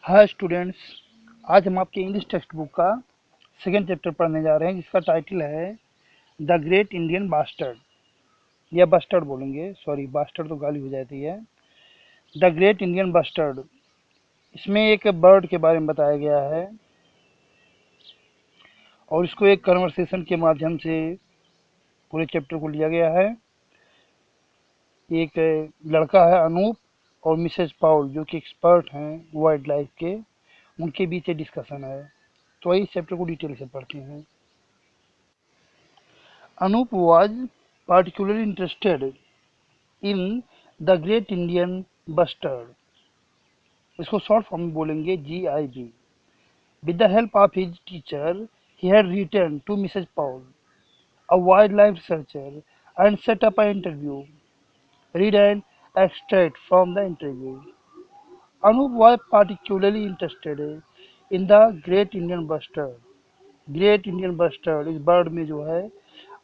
Hi students. आज हम आपके इंग्लिश टेक्स्ट बुक का सेकेंड चैप्टर पढ़ने जा रहे हैं जिसका टाइटल है द ग्रेट इंडियन बास्टर्ड, या बस्टर्ड बोलेंगे, सॉरी बास्टर्ड तो गाली हो जाती है। द ग्रेट इंडियन बस्टर्ड, इसमें एक बर्ड के बारे में बताया गया है और इसको एक कन्वर्सेशन के माध्यम से पूरे चैप्टर को लिया गया है। एक लड़का है अनूप और मिसेज पाउल जो कि एक्सपर्ट हैं वाइल्ड लाइफ के, उनके बीच डिस्कशन है। तो इस चैप्टर को डिटेल से पढ़ते हैं। Anup was particularly interested in the Great Indian Bustard. इसको शॉर्ट फॉर्म में बोलेंगे GIB. With the help of his teacher, he had written to Mrs. Paul, a wildlife researcher, and set up an interview. Read an extract from the interview. Anup was particularly interested in the Great Indian Bustard. Great Indian bustard, इस bird में जो है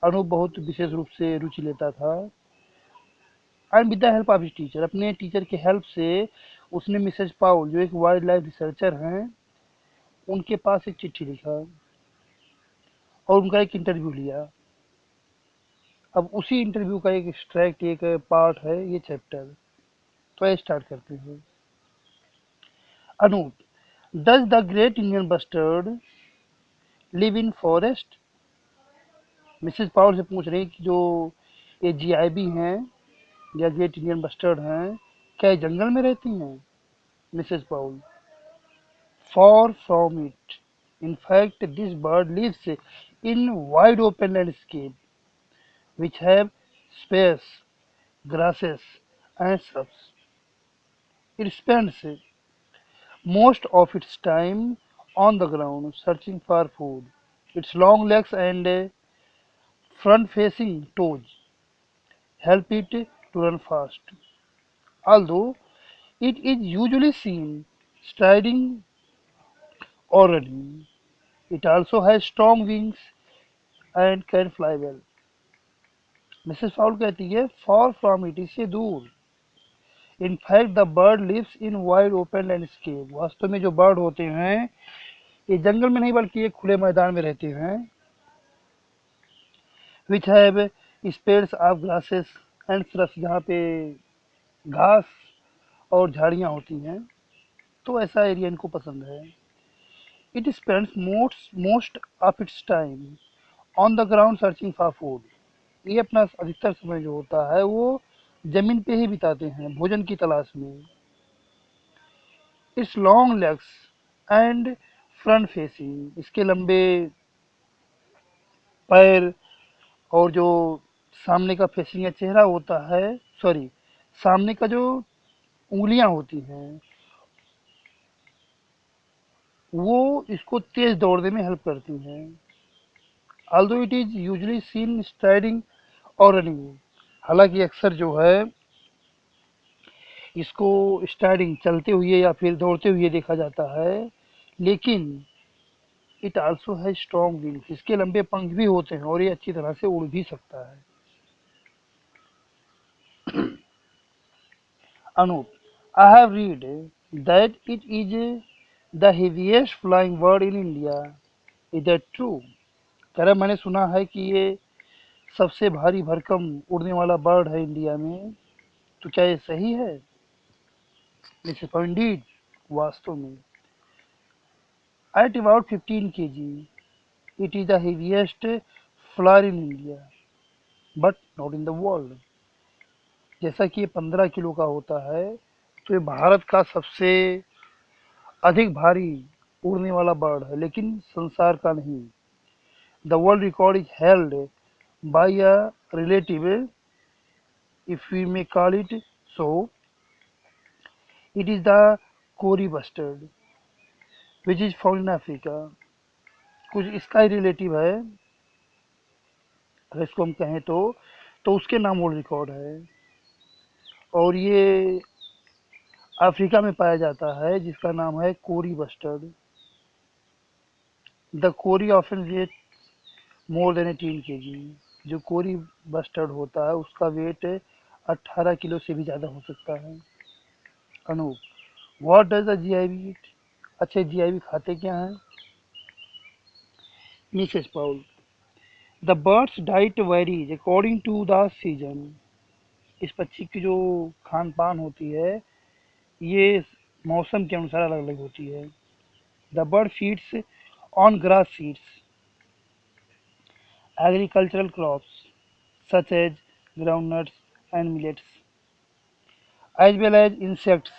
अनूप बहुत विशेष रूप से रुचि लेता था। And with the help of his teacher, अपने टीचर के हेल्प से उसने मिसेज पाउल जो एक वाइल्ड लाइफ रिसर्चर हैं उनके पास एक चिट्ठी लिखा और उनका एक इंटरव्यू लिया। अब उसी इंटरव्यू का एक एक्सट्रैक्ट, एक पार्ट है ये चैप्टर। तो ये स्टार्ट करते हैं। Anoop, does the great Indian bustard live in forest? Mrs Paul से पूछ रही कि जो ये GIB हैं या ग्रेट इंडियन बस्टर्ड हैं, क्या ये जंगल में रहती हैं? Mrs Paul, far from it. In fact, this bird lives in wide open landscape which have space, grasses and shrubs. It spends most of its time on the ground searching for food. Its long legs and front-facing toes help it to run fast. Although it is usually seen striding or running, it also has strong wings and can fly well. Mrs Paul कहती है far from it, इससे दूर। In fact the bird lives in wide open landscape, वास्तव में जो bird होते हैं ये जंगल में नहीं बल्कि एक खुले मैदान में रहते हैं। Which have spades of grasses and shrubs, जहाँ पे घास और झाड़ियाँ होती हैं, तो ऐसा एरिया इनको पसंद है। It spends most of its time on the ground searching for food, ये अपना अधिकतर समय जो होता है वो जमीन पे ही बिताते हैं भोजन की तलाश में। It's long legs and front facing, इसके लंबे पैर और जो सामने का फेसिंग या चेहरा होता है, सॉरी सामने का जो उंगलियां होती हैं वो इसको तेज दौड़ने में हेल्प करती हैं। Although it is usually scene striding और रनिंग, हालांकि अक्सर जो है इसको स्ट्राइडिंग चलते हुए या फिर दौड़ते हुए देखा जाता है, लेकिन इट आल्सो है स्ट्रॉन्ग विंग्स, इसके लंबे पंख भी होते हैं और ये अच्छी तरह से उड़ भी सकता है। Anoop, I have read that it is the heaviest flying bird in India, is that true? कह रहा मैंने सुना है कि ये सबसे भारी भरकम उड़ने वाला बर्ड है इंडिया में, तो क्या ये सही है? मिसेस इंडीड, वास्तव में at about 15 kg it is the heaviest flower in India but not in the world। जैसा कि ये 15 किलो का होता है तो ये भारत का सबसे अधिक भारी उड़ने वाला बर्ड है, लेकिन संसार का नहीं। The world record is held by a relative, if we may call it so. It is the kori bustard which is found in Africa. कुछ इसका ही रिलेटिव है, अगर इसको हम कहें तो उसके नाम वर्ल्ड रिकॉर्ड है और ये अफ्रीका में पाया जाता है जिसका नाम है kori bustard. The kori often weigh more than 18 kg, जो कोरी बस्टर्ड होता है उसका वेट 18 किलो से भी ज़्यादा हो सकता है। Anoop, what does the GIB eat? अच्छा जीआईबी खाते क्या हैं? Mrs Paul, the bird's diet varies according to the season. इस पक्षी की जो खान पान होती है ये मौसम के अनुसार अलग अलग होती है। The bird feeds on grass seeds, agricultural crops such as groundnuts and millets, as well as insects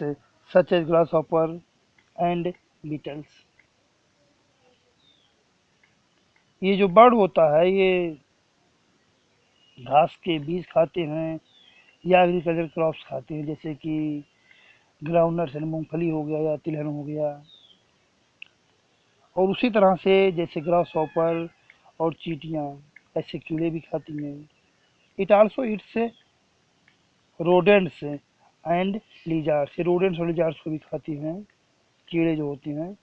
such as grasshopper and beetles. ये जो बर्ड होता है ये घास के बीज खाते हैं या एग्रीकल्चर क्रॉप्स खाते हैं, जैसे कि ग्राउंडनट्स यानी मूंगफली हो गया या तिलहन हो गया, और उसी तरह से जैसे ग्रास हॉपर और चींटियाँ ऐसे कीड़े भी खाती हैं। It also eats rodents and lizards, rodents और लिजार्ड्स को भी खाती हैं, कीड़े जो होते हैं।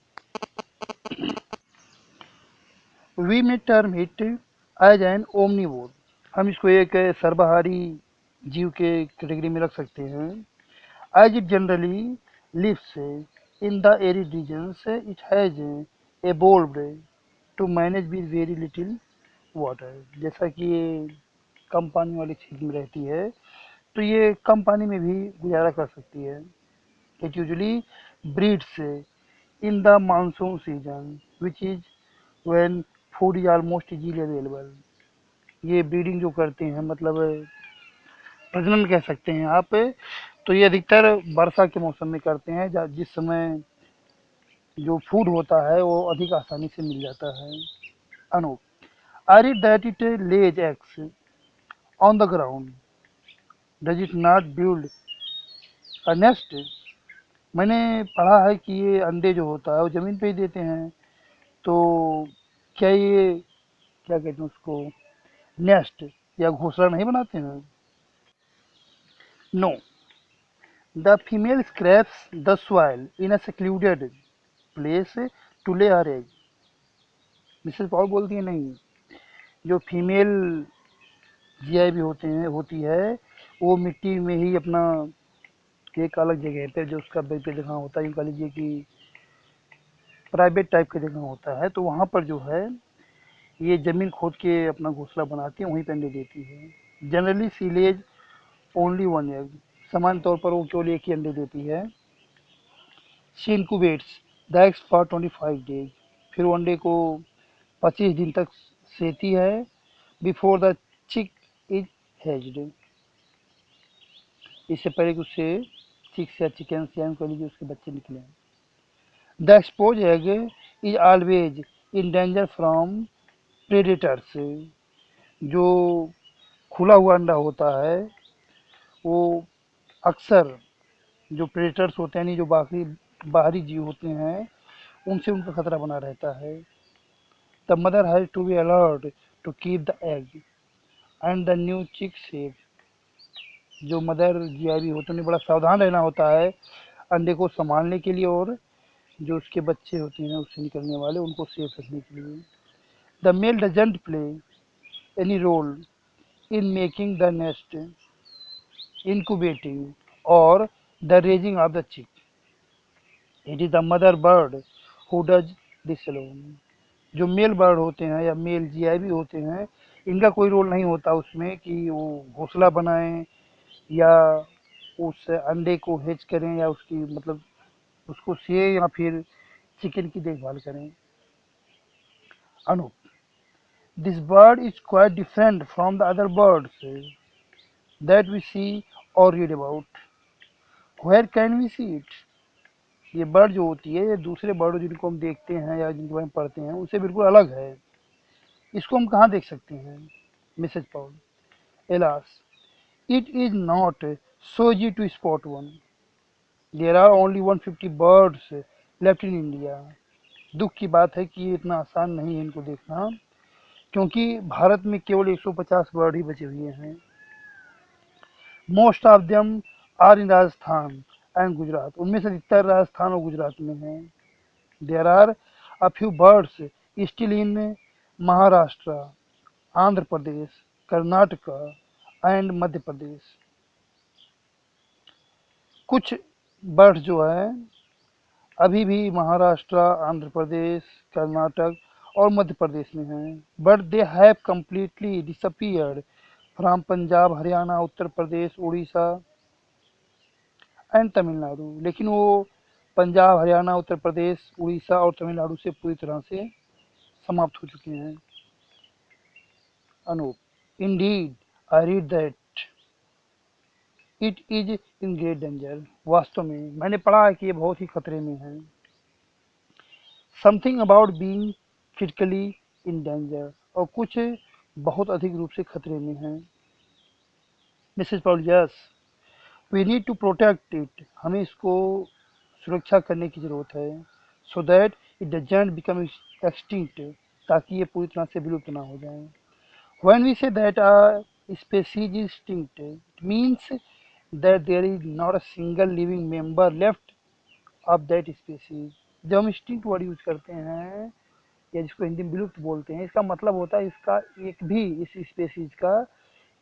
We may term it as an omnivore, हम इसको एक सर्वहारी जीव के कैटेगरी में रख सकते हैं। As it generally lives in the arid regions it has evolved to manage with very little water. जैसा कि ये कम पानी वाले क्षेत्र में रहती है तो ये कम पानी में भी गुजारा कर सकती है। It usually breeds in the monsoon season which is when food is almost easily available. ये ब्रीडिंग जो करते हैं मतलब प्रजनन कह सकते हैं आप, तो ये अधिकतर वर्षा के मौसम में करते हैं जिस समय जो फूड होता है वो अधिक आसानी से मिल जाता है। Anu, I read that it lays eggs on the ground, does it not build a nest. मैंने पढ़ा है कि ये अंडे जो होता है वो ज़मीन पे ही देते हैं, तो क्या ये क्या कहते हैं उसको नेस्ट या घोंसला नहीं बनाते हैं? No, the female scrapes the soil in a secluded place to lay her egg। Mrs Paul बोलती है नहीं, जो फीमेल जीआईबी होते हैं होती है वो मिट्टी में ही अपना एक अलग जगह पे जो उसका बेड जगह होता है, यूँ कह लीजिए कि प्राइवेट टाइप का जगह होता है, तो वहाँ पर जो है ये ज़मीन खोद के अपना घोंसला बनाती है, वहीं पे अंडे देती है। जनरली सी लेज ओनली वन एग, सामान्य तौर पर वो केवल एक ही अंडे देती है। She incubates the eggs for 25 days, फिर वो अंडे को 25 दिन तक सेती है। बिफोर द चिक इज हैज्ड, इससे पहले कि उससे चिक्स या चिकन या कह लीजिए उसके बच्चे निकले। The expose egg is always in danger from predators, जो खुला हुआ अंडा होता है वो अक्सर जो प्रेडेटर्स होते हैं, यानी जो बाकी बाहरी जीव होते हैं, उनसे उनका खतरा बना रहता है। The mother has to be alert to keep the egg and the new chick safe, जो मदर जीआईबी होते हैं उन्हें बड़ा सावधान रहना होता है अंडे को संभालने के लिए और जो उसके बच्चे होते हैं उससे निकलने वाले उनको सेफ रखने के लिए। The male doesn't play any role in making the nest, incubating or the raising of the chick. It is the mother bird who does this alone। जो मेल बर्ड होते हैं या मेल जीआईबी होते हैं इनका कोई रोल नहीं होता उसमें कि वो घोंसला बनाएं या उस अंडे को हेच करें या उसकी मतलब उसको सें या फिर चिकन की देखभाल करें। Anu, this bird is quite different from the other birds that we see or read about, where can we see it. ये बर्ड जो होती है ये दूसरे बर्ड जिनको हम देखते हैं या जिनके बारे में पढ़ते हैं उससे बिल्कुल अलग है, इसको हम कहाँ देख सकते हैं? Mrs Paul, alas it is not so easy to spot one, there are only 150 birds left in India। दुख की बात है कि ये इतना आसान नहीं है इनको देखना, क्योंकि भारत में केवल 150 बर्ड ही बचे हुए हैं। Most of them are in Rajasthan and Gujarat, उनमें से अधिकतर राजस्थान और गुजरात में हैं। There are a few birds still in Maharashtra, Andhra Pradesh, Karnataka and Madhya Pradesh. कुछ बर्ड्स जो है अभी भी महाराष्ट्र, आंध्र प्रदेश, कर्नाटक और मध्य प्रदेश में हैं, but they have completely disappeared from Punjab, Haryana, Uttar Pradesh, Orissa and Tamil Nadu. लेकिन वो पंजाब, हरियाणा, उत्तर प्रदेश, उड़ीसा और तमिलनाडु से पूरी तरह से समाप्त हो चुके हैं। Anup, indeed I read that it is in great danger. वास्तव में मैंने पढ़ा है कि ये बहुत ही खतरे में है। Something about being critically in danger, और कुछ बहुत अधिक रूप से खतरे में है। Mrs Paul, yes, we need to protect it, हमें इसको सुरक्षा करने की जरूरत है। So that it doesn't become extinct, ताकि ये पूरी तरह से विलुप्त ना हो जाए। When we say that a species is extinct, it means that there is not a single living member left of that species। जब हम extinct वर्ड यूज करते हैं या जिसको हिंदी में विलुप्त बोलते हैं, इसका मतलब होता है इसका एक भी, इस स्पेसीज का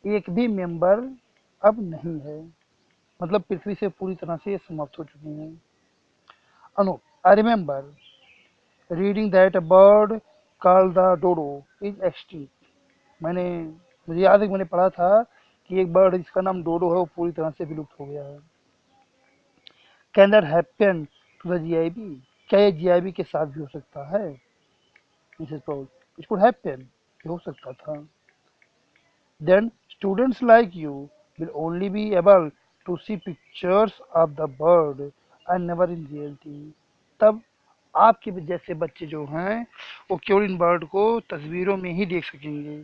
एक भी मेंबर अब नहीं है, मतलब पृथ्वी से पूरी तरह से ये समाप्त हो चुकी हैं। Anu, I remember reading that a bird called the dodo is extinct. मैंने मुझे याद है कि मैंने पढ़ा था कि एक बर्ड जिसका नाम डोडो है वो पूरी तरह से विलुप्त हो गया है। Can that happen to the GIB, क्या ये जीआईबी के साथ भी हो सकता है? Mrs Paul, it could happen, हो सकता था। Then students like you will only be able to see pictures of the bird and never in reality। तब आपके जैसे बच्चे जो हैं वो केवल इन बर्ड को तस्वीरों में ही देख सकेंगे,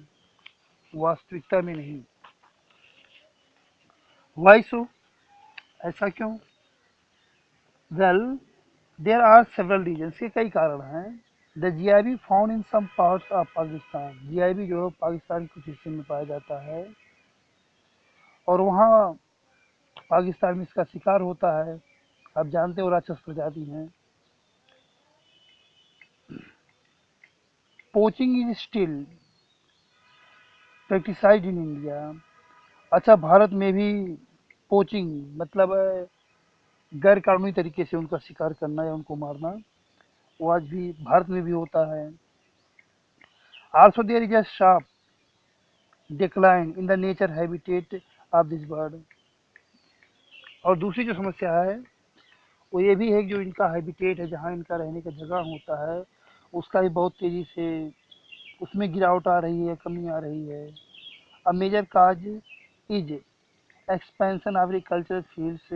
वास्तविकता में नहीं। Why so? ऐसा क्यों? Well, there are several reasons, के कई कारण हैं। The GIB found in some parts of Pakistan, GIB जो है पाकिस्तान के कुछ हिस्से में पाया जाता है और वहाँ पाकिस्तान में इसका शिकार होता है। आप जानते हो राक्षस प्रजाति हैं। Poaching is still practised in India. अच्छा, भारत में भी पोचिंग मतलब गैर कानूनी तरीके से उनका शिकार करना या उनको मारना, वो आज भी भारत में भी होता है। Also there is a sharp decline in the nature habitat of this bird. और दूसरी जो समस्या है वो ये भी है कि जो इनका हैबिटेट है, जहाँ इनका रहने का जगह होता है, उसका भी बहुत तेजी से उसमें गिरावट आ रही है, कमी आ रही है। A major cause is expansion of agricultural fields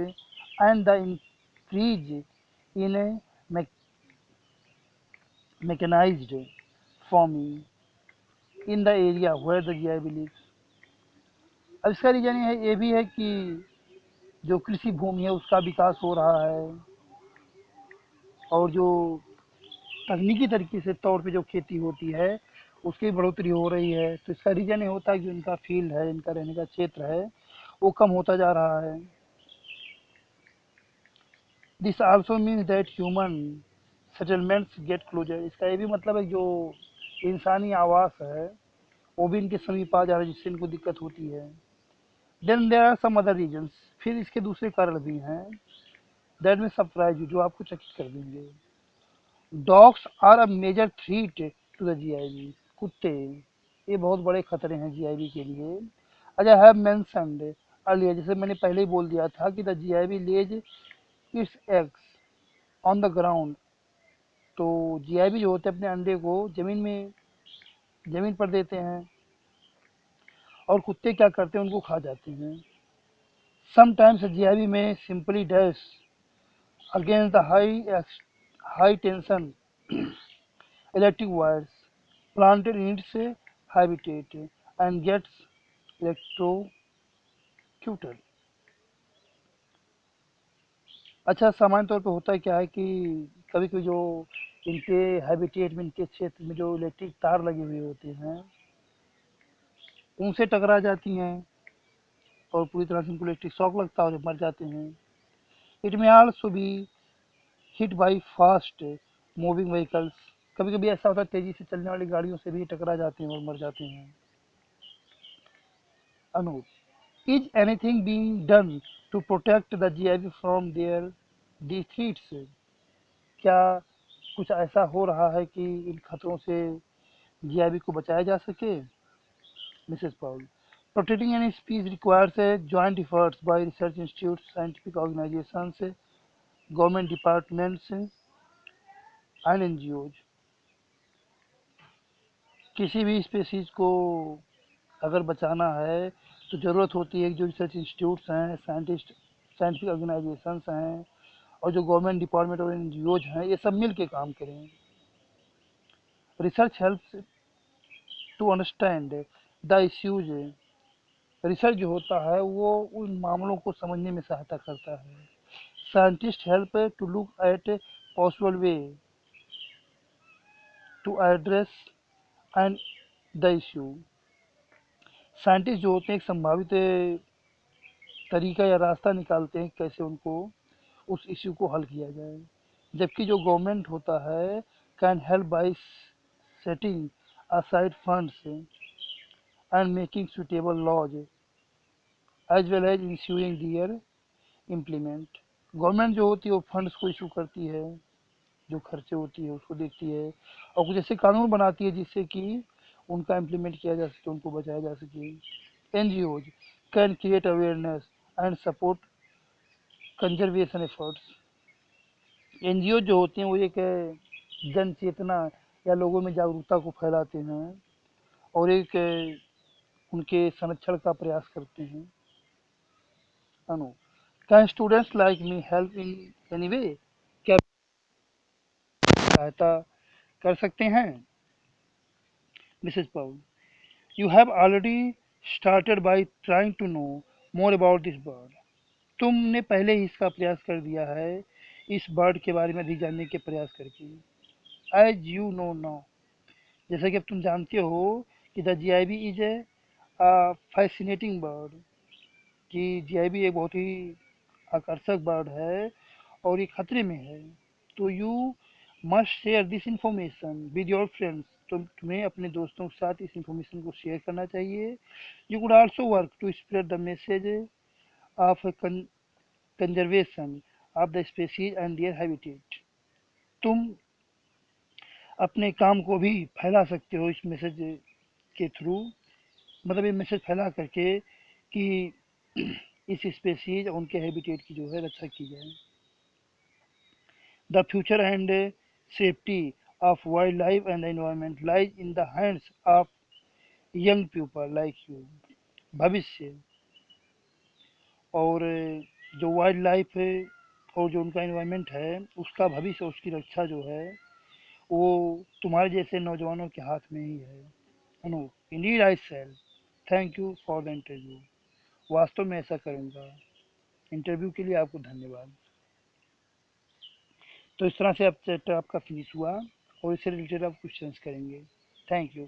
and the increase in mechanized farming in the area where the GI lives। अब इसका रीजन ये भी है कि जो कृषि भूमि है उसका विकास हो रहा है और जो तकनीकी तरीके से तौर पे जो खेती होती है उसकी बढ़ोतरी हो रही है। तो इसका रीजन ये होता है कि इनका फील्ड है, इनका रहने का क्षेत्र है, वो कम होता जा रहा है। This also means that human settlements get closer. इसका ये भी मतलब है जो इंसानी आवास है वो भी इनके समीप आ जा रहा है, जिससे इनको दिक्कत होती है। Then there are some other reasons, फिर इसके दूसरे कारण भी हैं दैट में सरप्राइज यू, जो आपको चकित कर देंगे। Dogs are a major threat to the GIB. कुत्ते ये बहुत बड़े खतरे हैं जीआईबी के लिए। As I have mentioned earlier, जैसे मैंने पहले ही बोल दिया था कि the GIB lays its eggs on the ground. तो जीआईबी जो होते हैं अपने अंडे को जमीन पर देते हैं और कुत्ते क्या करते हैं, उनको खा जाते हैं। समटाइम्स जीआईबी में simply dash against the high tension electric wires planted in its habitat and gets electrocuted। अच्छा, सामान्य तौर पे होता है क्या है कि कभी कभी जो इनके हैबिटेट में, इनके क्षेत्र में जो इलेक्ट्रिक तार लगी हुई होती हैं उनसे टकरा जाती हैं और पूरी तरह से उनको इलेक्ट्रिक शॉक लगता है और मर जाते हैं। इट में also be hit by fast moving vehicles. कभी कभी ऐसा होता है तेजी से चलने वाली गाड़ियों से भी टकरा जाते हैं और मर जाते हैं। Anoop, is anything being done to protect the GIB from their defeats? क्या कुछ ऐसा हो रहा है कि इन खतरों से जीआईबी को बचाया जा सके? Mrs Paul, protecting any species requires a joint efforts by research institutes, scientific organizations, government departments and NGOs. किसी भी स्पेसीज को अगर बचाना है तो ज़रूरत होती है कि जो रिसर्च इंस्टीट्यूट्स हैं, साइंटिफिक ऑर्गेनाइजेशंस हैं और जो गवर्नमेंट डिपार्टमेंट और एनजीओज हैं, ये सब मिल के काम करें। Research helps to understand the issues. Research जो होता है वो उन मामलों को समझने में सहायता करता है। Scientist help to look at possible way to address and the issue. Scientist जो होते हैं एक संभावित तरीका या रास्ता निकालते हैं कैसे उनको उस इश्यू को हल किया जाए। जबकि जो गवर्नमेंट होता है can help by setting aside funds and making suitable laws as well as ensuring their implement. Government जो होती है वो फंड्स को इशू करती है, जो खर्चे होती है उसको देखती है और कुछ ऐसे कानून बनाती है जिससे कि उनका इम्प्लीमेंट किया जा सके, उनको बचाया जा सके। NGOs can create awareness and support conservation efforts. NGO जो होते हैं वो एक जन चेतना या लोगों में जागरूकता को फैलाते हैं और एक उनके संरक्षण का प्रयास करते हैं। Anu, can students like me help in any way? क्या सहायता कर सकते हैं? Mrs Paul, you have already started by trying to know more about this bird. तुमने पहले ही इसका प्रयास कर दिया है, इस बर्ड के बारे में अधिक जानने के प्रयास करके। एज यू नो नाउ, जैसा कि अब तुम जानते हो कि the GIB is a fascinating bird, कि जीआईबी एक बहुत ही आकर्षक बर्ड है और ये खतरे में है। तो you must share this information with your friends. तो तुम्हें अपने दोस्तों के साथ इस इंफॉर्मेशन को शेयर करना चाहिए। You could also work to spread the message of conservation of the species and their habitat. तुम अपने काम को भी फैला सकते हो इस मैसेज के थ्रू, मतलब ये मैसेज फैला करके कि इस स्पेसीज और उनके हैबिटेट की जो है रक्षा की जाए। The future and safety of wild life and environment lies in the hands of young people like you. भविष्य और जो वाइल्ड लाइफ है और जो उनका एनवायरमेंट है उसका भविष्य, उसकी रक्षा जो है वो तुम्हारे जैसे नौजवानों के हाथ में ही है। Anu, indeed I shall thank you for the interview. वास्तव में ऐसा करूँगा। इंटरव्यू के लिए आपको धन्यवाद। तो इस तरह से अब चैप्टर आपका फिनिश हुआ और इससे रिलेटेड आप क्वेश्चंस करेंगे। Thank you.